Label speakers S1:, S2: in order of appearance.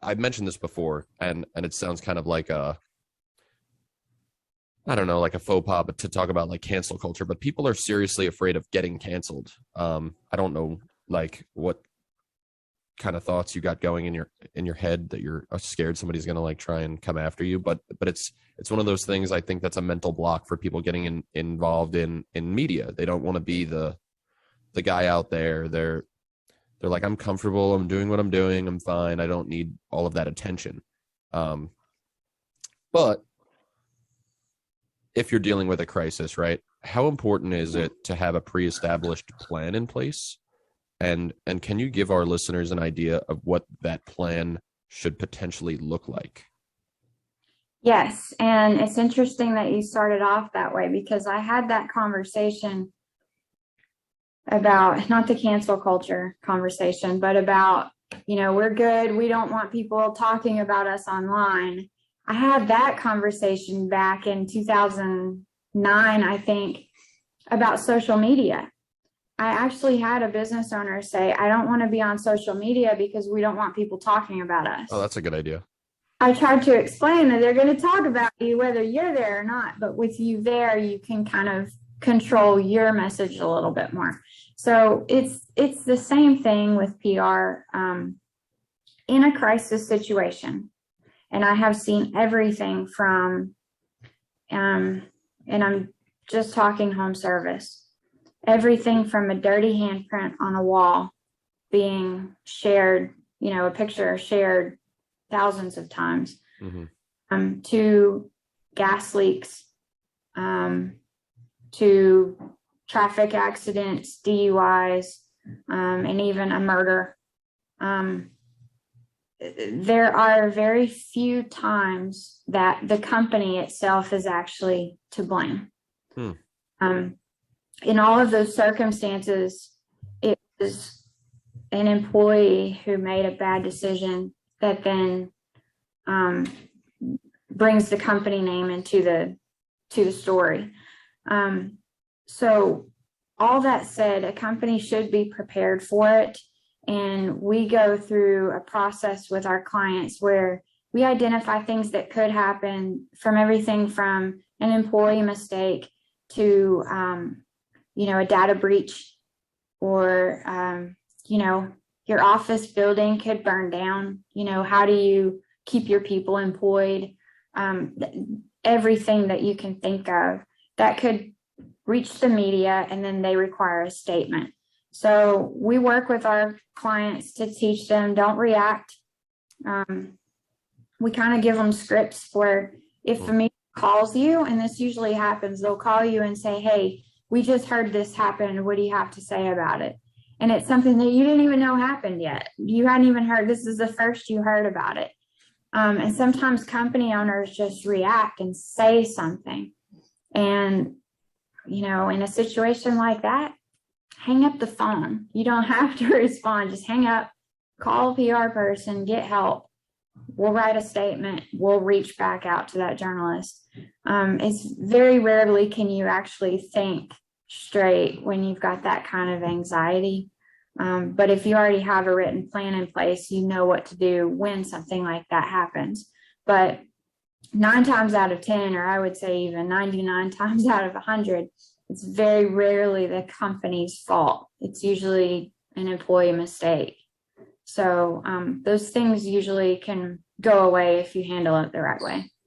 S1: I've mentioned this before, and it sounds kind of like a, I don't know, like a faux pas, but to talk about like cancel culture, but people are seriously afraid of getting canceled. I don't know, like what kind of thoughts you got going in your head that you're scared somebody's gonna like try and come after you, but it's one of those things. I think that's a mental block for people getting involved in media. They don't want to be the guy out there. They're like, I'm comfortable. I'm doing what I'm doing. I'm fine. I don't need all of that attention. Um, but if you're dealing with a crisis, right? How important is it to have a pre-established plan in place? And can you give our listeners an idea of what that plan should potentially look like?
S2: Yes, and it's interesting that you started off that way because I had that conversation about not the cancel culture conversation, but about, we're good. We don't want people talking about us online. I had that conversation back in 2009, I think, about social media. I actually had a business owner say, I don't want to be on social media because we don't want people talking about us.
S1: Oh, that's a good idea.
S2: I tried to explain that they're going to talk about you whether you're there or not, but with you there, you can kind of control your message a little bit more. So it's the same thing with PR in a crisis situation. And I have seen everything from, and I'm just talking home service, everything from a dirty handprint on a wall being shared, a picture shared thousands of times, to gas leaks, to traffic accidents, DUIs, and even a murder. There are very few times that the company itself is actually to blame. In all of those circumstances, it was an employee who made a bad decision that then brings the company name into the story. So all that said, a company should be prepared for it. And we go through a process with our clients where we identify things that could happen, from everything from an employee mistake to, a data breach, or, your office building could burn down. How do you keep your people employed? Everything that you can think of that could reach the media, and then they require a statement. So we work with our clients to teach them, don't react. We kind of give them scripts where if the media calls you, and this usually happens, they'll call you and say, hey, we just heard this happen. What do you have to say about it? And it's something that you didn't even know happened yet. You hadn't even heard. This is the first you heard about it. And sometimes company owners just react and say something. And, in a situation like that, hang up the phone. You don't have to respond. Just hang up, call a PR person, get help. We'll write a statement. We'll reach back out to that journalist. It's very rarely can you actually think straight when you've got that kind of anxiety. But if you already have a written plan in place, you know what to do when something like that happens. But 9 times out of 10, or I would say even 99 times out of 100, it's very rarely the company's fault. It's usually an employee mistake. So those things usually can go away if you handle it the right way.